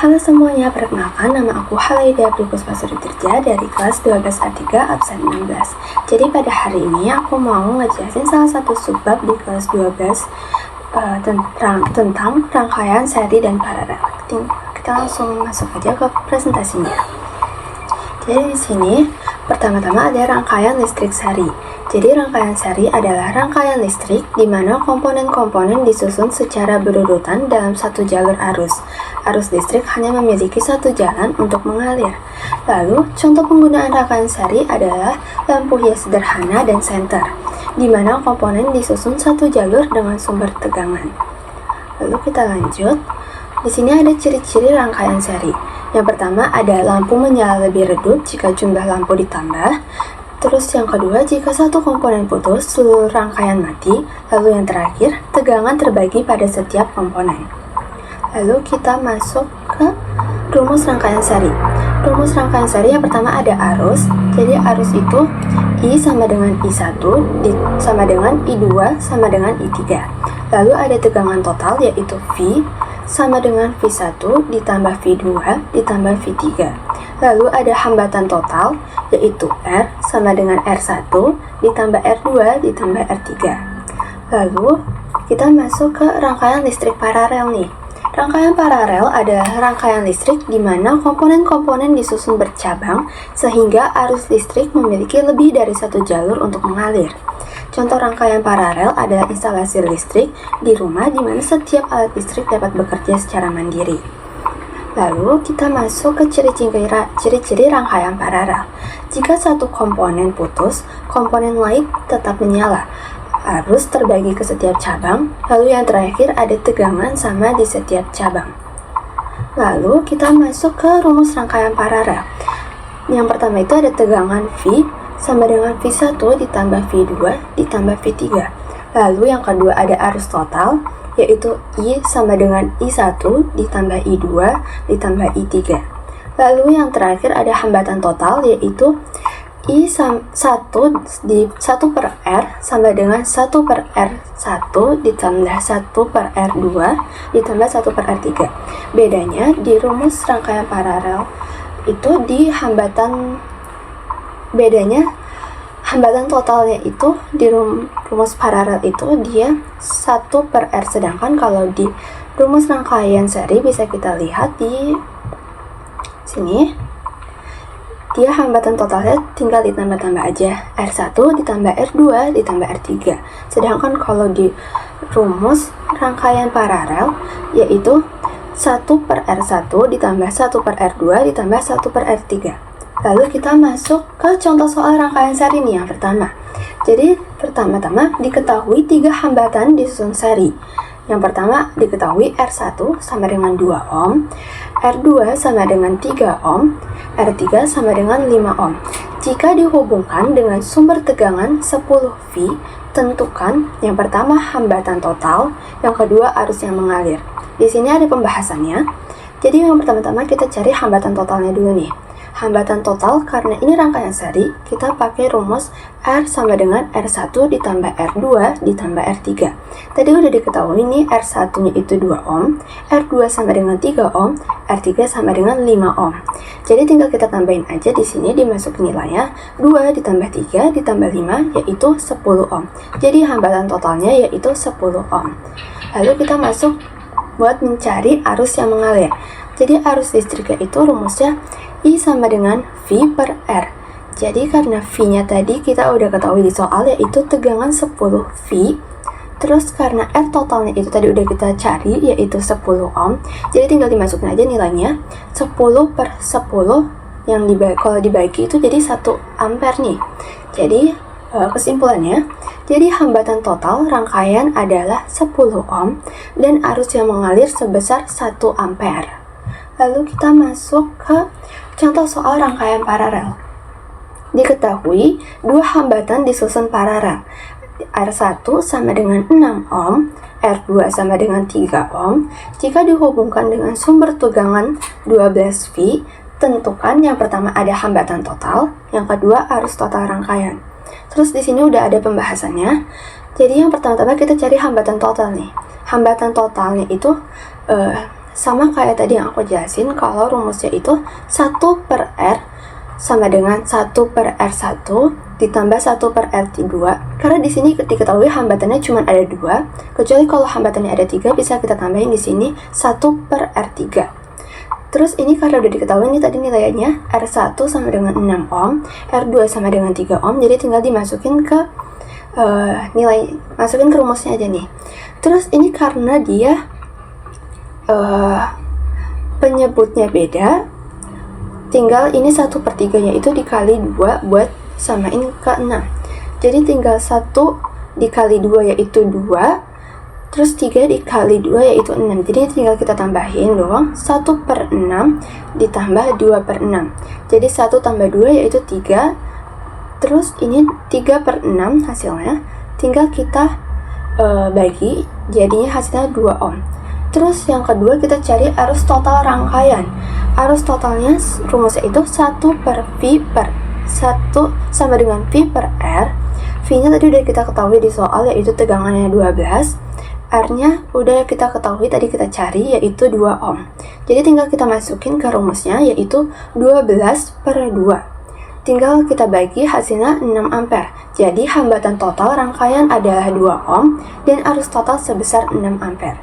Halo semuanya, perkenalkan nama aku Halaida Puspa Tirja dari kelas 12A3 absen 16. Jadi pada hari ini aku mau ngejelasin salah satu subbab di kelas 12 tentang rangkaian seri dan paralel. Kita langsung masuk aja ke presentasinya. Jadi di sini pertama-tama ada rangkaian listrik seri. Jadi rangkaian seri adalah rangkaian listrik di mana komponen-komponen disusun secara berurutan dalam satu jalur arus. Arus listrik hanya memiliki satu jalan untuk mengalir. Lalu, contoh penggunaan rangkaian seri adalah lampu hias sederhana dan senter, di mana komponen disusun satu jalur dengan sumber tegangan. Lalu kita lanjut. Di sini ada ciri-ciri rangkaian seri. Yang pertama ada lampu menyala lebih redup jika jumlah lampu ditambah. Terus yang kedua, jika satu komponen putus, seluruh rangkaian mati. Lalu yang terakhir, tegangan terbagi pada setiap komponen. Lalu kita masuk ke rumus rangkaian seri. Rumus rangkaian seri yang pertama ada arus. Jadi arus itu I sama dengan I1 sama dengan I2 sama dengan I3. Lalu ada tegangan total yaitu V sama dengan V1 ditambah V2 ditambah V3. Lalu ada hambatan total yaitu R sama dengan R1 ditambah R2 ditambah R3. Lalu kita masuk ke rangkaian listrik paralel nih. Rangkaian paralel adalah rangkaian listrik di mana komponen-komponen disusun bercabang sehingga arus listrik memiliki lebih dari satu jalur untuk mengalir. Contoh rangkaian paralel adalah instalasi listrik di rumah di mana setiap alat listrik dapat bekerja secara mandiri. Lalu kita masuk ke ciri-ciri rangkaian paralel. Jika satu komponen putus, komponen lain tetap menyala. Arus terbagi ke setiap cabang, lalu yang terakhir ada tegangan sama di setiap cabang. Lalu kita masuk ke rumus rangkaian paralel. Yang pertama itu ada tegangan V sama dengan V1 ditambah V2 ditambah V3. Lalu yang kedua ada arus total, yaitu I sama dengan I1 ditambah I2 ditambah I3. Lalu yang terakhir ada hambatan total, yaitu I1 per R sama dengan 1 per R1 ditambah 1 per R2 ditambah 1 per R3. Bedanya di rumus rangkaian paralel itu di hambatan totalnya itu di rumus paralel itu dia 1 per R, sedangkan kalau di rumus rangkaian seri bisa kita lihat di sini dia hambatan totalnya tinggal ditambah-tambah aja, R1 ditambah R2 ditambah R3. Sedangkan kalau di rumus rangkaian paralel yaitu 1 per R1 ditambah 1 per R2 ditambah 1 per R3. Lalu kita masuk ke contoh soal rangkaian seri nih yang pertama. Jadi pertama-tama diketahui 3 hambatan disusun seri. Yang pertama diketahui R1 sama dengan 2 ohm, R2 sama dengan 3 ohm, R3 sama dengan 5 ohm. Jika dihubungkan dengan sumber tegangan 10 V, tentukan yang pertama hambatan total, yang kedua arus yang mengalir. Di sini ada pembahasannya. Jadi yang pertama-tama kita cari hambatan totalnya dulu nih. Hambatan total karena ini rangkaian seri, kita pakai rumus R sama dengan R1 ditambah R2 ditambah R3. Tadi udah diketahui nih R1 nya itu 2 ohm, R2 sama dengan 3 ohm, R3 sama dengan 5 ohm. Jadi tinggal kita tambahin aja di sini dimasukin nilainya 2 ditambah 3 ditambah 5 yaitu 10 ohm. Jadi hambatan totalnya yaitu 10 ohm. Lalu kita masuk buat mencari arus yang mengalir. Jadi arus listriknya itu rumusnya I sama dengan V per R. Jadi karena V-nya tadi kita udah ketahui di soal yaitu tegangan 10 V. Terus karena R totalnya itu tadi udah kita cari yaitu 10 ohm. Jadi tinggal dimasukin aja nilainya 10 per 10 yang kalau dibagi itu jadi 1 ampere nih. Jadi kesimpulannya, jadi hambatan total rangkaian adalah 10 ohm dan arus yang mengalir sebesar 1 ampere. Lalu kita masuk ke contoh soal rangkaian paralel. Diketahui 2 hambatan disusun paralel. R1 sama dengan 6 ohm, R2 sama dengan 3 ohm. Jika dihubungkan dengan sumber tegangan 12 V, tentukan yang pertama ada hambatan total, yang kedua arus total rangkaian. Terus di sini udah ada pembahasannya. Jadi yang pertama-tama kita cari hambatan total nih. Hambatan totalnya itu sama kayak tadi yang aku jelasin, kalau rumusnya itu 1 per R sama dengan 1 per R1 ditambah 1 per R2. Karena di sini diketahui hambatannya cuma ada 2, kecuali kalau hambatannya ada 3 bisa kita tambahin di sini 1 per R3. Terus ini karena udah diketahui nih tadi nilainya, R1 sama dengan 6 ohm, R2 sama dengan 3 ohm, jadi tinggal dimasukin ke masukin ke rumusnya aja nih. Terus ini karena dia penyebutnya beda, tinggal ini 1/3 nya itu dikali 2 buat samain ke 6. Jadi tinggal 1 dikali 2 yaitu 2, terus 3 dikali 2 yaitu 6. Jadi tinggal kita tambahin doang, 1/6 ditambah 2/6. Jadi 1 tambah 2 yaitu 3. Terus ini 3/6 hasilnya, tinggal kita bagi, jadinya hasilnya 2 ohm. Terus yang kedua kita cari arus total rangkaian. Arus totalnya rumusnya itu 1 per V per 1 sama dengan V per R. V nya tadi udah kita ketahui di soal, yaitu tegangannya 12. R nya udah kita ketahui tadi kita cari, yaitu 2 ohm. Jadi tinggal kita masukin ke rumusnya, yaitu 12/2. Tinggal kita bagi, hasilnya 6 ampere. Jadi hambatan total rangkaian adalah 2 ohm dan arus total sebesar 6 ampere.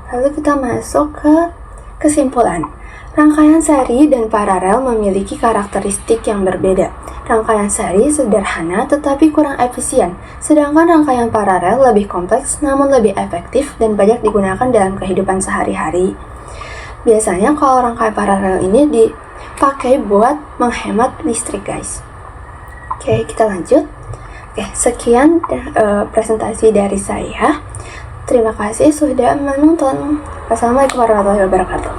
Lalu kita masuk ke kesimpulan. Rangkaian seri dan paralel memiliki karakteristik yang berbeda. Rangkaian seri sederhana tetapi kurang efisien, sedangkan rangkaian paralel lebih kompleks namun lebih efektif dan banyak digunakan dalam kehidupan sehari-hari. Biasanya kalau rangkaian paralel ini dipakai buat menghemat listrik, guys. Oke, kita lanjut. Oke, sekian presentasi dari saya. Terima kasih sudah menonton. Wassalamualaikum warahmatullahi wabarakatuh.